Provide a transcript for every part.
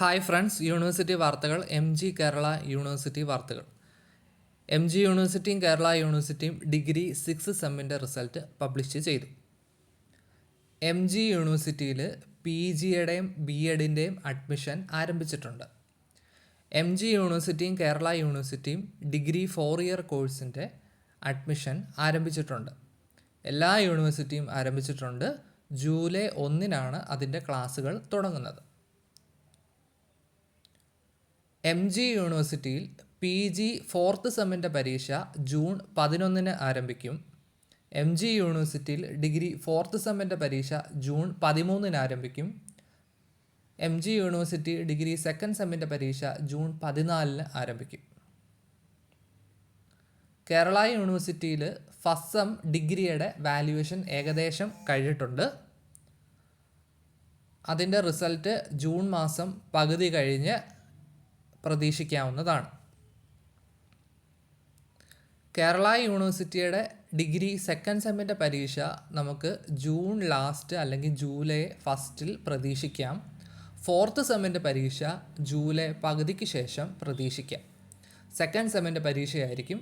Hi friends, university വാർത്തകൾ. MG Kerala university വാർത്തകൾ. MG യൂണിവേഴ്സിറ്റിയും കേരള യൂണിവേഴ്സിറ്റിയും ഡിഗ്രി 6 സെമ്മിൻ്റെ റിസൾട്ട് പബ്ലിഷ് ചെയ്തു. MG യൂണിവേഴ്സിറ്റിയിൽ PGയുടെയും BEdൻ്റെയും അഡ്മിഷൻ ആരംഭിച്ചിട്ടുണ്ട്. MG യൂണിവേഴ്സിറ്റിയും കേരള യൂണിവേഴ്സിറ്റിയും ഡിഗ്രി 4 ഇയർ കോഴ്സിൻ്റെ അഡ്മിഷൻ ആരംഭിച്ചിട്ടുണ്ട്. എല്ലാ യൂണിവേഴ്സിറ്റിയും ആരംഭിച്ചിട്ടുണ്ട്. ജൂലൈ 1 അതിൻ്റെ ക്ലാസ്സുകൾ തുടങ്ങുന്നത്. MG യൂണിവേഴ്സിറ്റിയിൽ PG 4th സെമ്മിൻ്റെ പരീക്ഷ ജൂൺ 11 ആരംഭിക്കും. MG യൂണിവേഴ്സിറ്റിയിൽ ഡിഗ്രി 4th സെമ്മിൻ്റെ പരീക്ഷ ജൂൺ 13 ആരംഭിക്കും. MG യൂണിവേഴ്സിറ്റി ഡിഗ്രി 2nd സെമ്മിൻ്റെ പരീക്ഷ ജൂൺ 14 ആരംഭിക്കും. കേരള യൂണിവേഴ്സിറ്റിയിൽ ഫസ്റ്റ് സെം ഡിഗ്രിയുടെ വാല്യുവേഷൻ ഏകദേശം കഴിഞ്ഞിട്ടുണ്ട്. അതിൻ്റെ റിസൾട്ട് ജൂൺ മാസം പകുതി കഴിഞ്ഞ് പ്രതീക്ഷിക്കാവുന്നതാണ്. കേരള യൂണിവേഴ്സിറ്റിയുടെ ഡിഗ്രി 2nd സെമ്മിൻ്റെ പരീക്ഷ നമുക്ക് ജൂൺ ലാസ്റ്റ് അല്ലെങ്കിൽ ജൂലൈ 1 പ്രതീക്ഷിക്കാം. 4th സെമ്മിൻ്റെ പരീക്ഷ ജൂലൈ പകുതിക്ക് ശേഷം പ്രതീക്ഷിക്കാം. 2nd സെമ്മിൻ്റെ പരീക്ഷയായിരിക്കും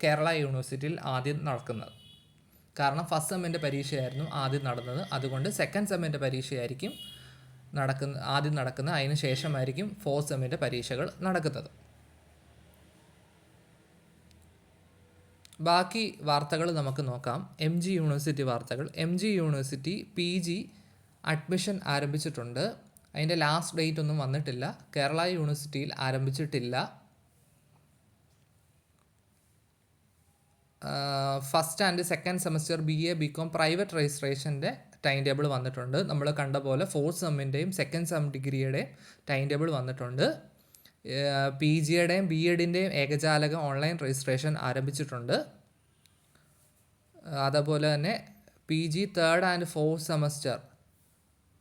കേരള യൂണിവേഴ്സിറ്റിയിൽ ആദ്യം നടക്കുന്നത്. കാരണം ഫസ്റ്റ് സെമ്മിൻ്റെ പരീക്ഷയായിരുന്നു ആദ്യം നടന്നത്. അതുകൊണ്ട് 2nd സെമ്മിൻ്റെ പരീക്ഷയായിരിക്കും ആദ്യം നടക്കുന്നത്. അതിന് ശേഷമായിരിക്കും 4th സെമ്മിൻ്റെ പരീക്ഷകൾ നടക്കുന്നത്. ബാക്കി വാർത്തകൾ നമുക്ക് നോക്കാം. MG യൂണിവേഴ്സിറ്റി വാർത്തകൾ. MG യൂണിവേഴ്സിറ്റി PG അഡ്മിഷൻ ആരംഭിച്ചിട്ടുണ്ട്. അതിൻ്റെ ലാസ്റ്റ് ഡേറ്റ് ഒന്നും വന്നിട്ടില്ല. കേരള യൂണിവേഴ്സിറ്റിയിൽ ആരംഭിച്ചിട്ടില്ല. First and second semester BA BCom private രജിസ്ട്രേഷൻ്റെ ടൈം ടേബിൾ വന്നിട്ടുണ്ട്. നമ്മൾ കണ്ട പോലെ 4th സെമ്മിൻ്റെയും 2nd സെം ഡിഗ്രിയുടെയും ടൈം ടേബിൾ വന്നിട്ടുണ്ട്. PGയുടെയും BEdൻ്റെയും ഏകജാലകം ഓൺലൈൻ രജിസ്ട്രേഷൻ ആരംഭിച്ചിട്ടുണ്ട്. അതുപോലെ തന്നെ PG 3rd ആൻഡ് 4th സെമസ്റ്റർ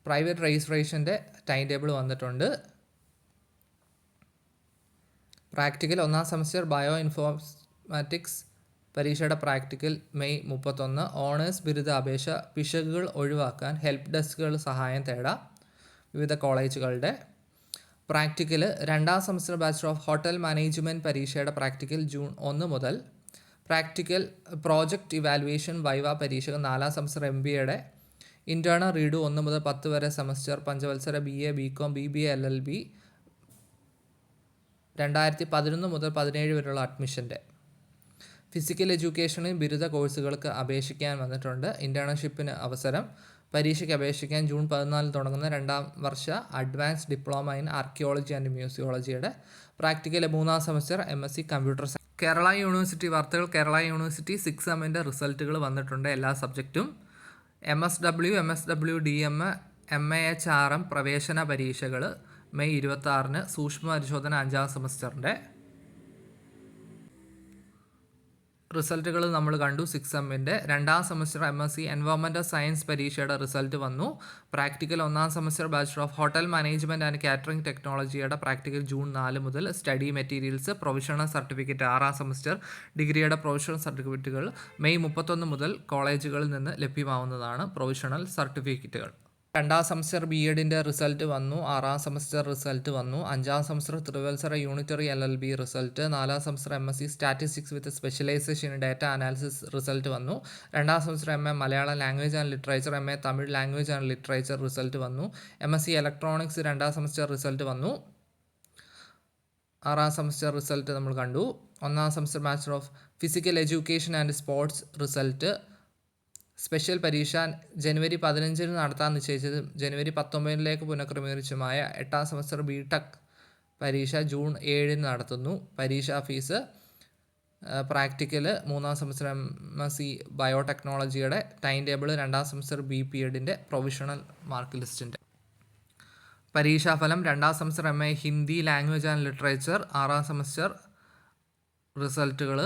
പ്രൈവറ്റ് രജിസ്ട്രേഷൻ്റെ ടൈം ടേബിൾ വന്നിട്ടുണ്ട്. പ്രാക്ടിക്കൽ 1ാം സെമസ്റ്റർ ബയോ ഇൻഫോർമാറ്റിക്സ് പരീക്ഷയുടെ പ്രാക്ടിക്കൽ മെയ് 31. ഓണേഴ്സ് ബിരുദ അപേക്ഷ പിശകുകൾ ഒഴിവാക്കാൻ ഹെൽപ്പ് ഡെസ്കുകൾ സഹായം തേടാം. വിവിധ കോളേജുകളുടെ പ്രാക്ടിക്കൽ 2ാം semester bachelor of hotel management പരീക്ഷയുടെ പ്രാക്ടിക്കൽ ജൂൺ 1 മുതൽ. പ്രാക്ടിക്കൽ പ്രോജക്റ്റ് ഇവാലുവേഷൻ വൈവ പരീക്ഷകൾ 4ാം സെമസ്റ്റർ MBAയുടെ ഇൻറ്റേർണൽ റീഡു 1 മുതൽ 10 വരെ സെമസ്റ്റർ പഞ്ചവത്സര BA BCom BBA LLB 2011 മുതൽ 17 വരെയുള്ള അഡ്മിഷൻ്റെ. ഫിസിക്കൽ എഡ്യൂക്കേഷനിൽ ബിരുദ കോഴ്സുകൾക്ക് അപേക്ഷിക്കാൻ വന്നിട്ടുണ്ട്. ഇൻറ്റേൺഷിപ്പിന് അവസരം. പരീക്ഷയ്ക്ക് അപേക്ഷിക്കാൻ ജൂൺ 14 തുടങ്ങുന്ന 2ാം വർഷ advance diploma in archaeology and മ്യൂസിയോളജിയുടെ പ്രാക്ടിക്കൽ 3ാം semester MSc computer science. Kerala university വാർത്തകൾ. കേരള യൂണിവേഴ്സിറ്റി 6 സെമ്മിൻ്റെ റിസൾട്ടുകൾ വന്നിട്ടുണ്ട്. എല്ലാ സബ്ജക്റ്റും. MSW MSW DM MAHRM പ്രവേശന പരീക്ഷകൾ മെയ് 26. സൂക്ഷ്മ പരിശോധന 5ാം സെമസ്റ്ററിൻ്റെ റിസൾട്ടുകൾ നമ്മൾ കണ്ടു. 6 സെമ്മിൻ്റെ 2ാം സെമസ്റ്റർ MSc എൻവയോൺമെൻറ്റൽ സയൻസ് പരീക്ഷയുടെ റിസൾട്ട് വന്നു. പ്രാക്ടിക്കൽ 1ാം semester bachelor of hotel management and catering ടെക്നോളജിയുടെ പ്രാക്ടിക്കൽ ജൂൺ 4 മുതൽ. സ്റ്റഡി മെറ്റീരിയൽസ് പ്രൊവിഷണൽ സർട്ടിഫിക്കറ്റ് 6ാം സെമസ്റ്റർ ഡിഗ്രിയുടെ പ്രൊവിഷണൽ സർട്ടിഫിക്കറ്റുകൾ മെയ് 31 മുതൽ കോളേജുകളിൽ നിന്ന് ലഭ്യമാവുന്നതാണ്. പ്രൊവിഷണൽ സർട്ടിഫിക്കറ്റുകൾ. 2ാം സെമസ്റ്റർ BEdൻ്റെ റിസൾട്ട് വന്നു. 6ാം സെമസ്റ്റർ റിസൾട്ട് വന്നു. 5ാം സെമസ്റ്റർ ത്രിവത്സര യൂണിറ്ററി LLB റിസൾട്ട്. 4ാം semester MSc statistics with specialisation in data analysis result വന്നു. 2ാം semester MA Malayalam language and literature MA Tamil language and literature result വന്നു. MSc ഇലക്ട്രോണിക്സ് 2ാം സെമസ്റ്റർ റിസൾട്ട് വന്നു. 6ാം സെമസ്റ്റർ റിസൾട്ട് നമ്മൾ കണ്ടു. 1ാം semester bachelor of physical education and sports result. Special പരീക്ഷ ജനുവരി 15 നടത്താൻ നിശ്ചയിച്ചതും ജനുവരി 19 പുനഃക്രമീകരിച്ചുമായ 8ാം സെമസ്റ്റർ BTech പരീക്ഷ ജൂൺ 7 നടത്തുന്നു. പരീക്ഷാ ഫീസ്. പ്രാക്ടിക്കൽ 3ാം സെമസ്റ്റർ MSc ബയോടെക്നോളജിയുടെ ടൈം ടേബിൾ 2ാം സെമസ്റ്റർ BPEdൻ്റെ പ്രൊവിഷണൽ മാർക്ക് ലിസ്റ്റിൻ്റെ. പരീക്ഷാഫലം. 2ാം semester MA Hindi language and literature 6ാം സെമസ്റ്റർ റിസൾട്ടുകൾ.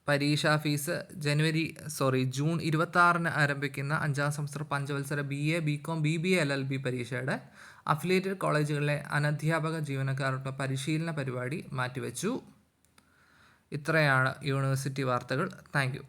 പരീക്ഷാ ഫീസ് ജൂൺ 26 ആരംഭിക്കുന്ന 5ാം സെമസ്റ്റർ പഞ്ചവത്സര BA BCom BBA LLB പരീക്ഷയുടെ അഫിലിയേറ്റഡ് കോളേജുകളിലെ അനധ്യാപക ജീവനക്കാരുടെ പരിശീലന പരിപാടി മാറ്റിവെച്ചു. ഇത്രയാണ് യൂണിവേഴ്സിറ്റി വാർത്തകൾ. Thank U.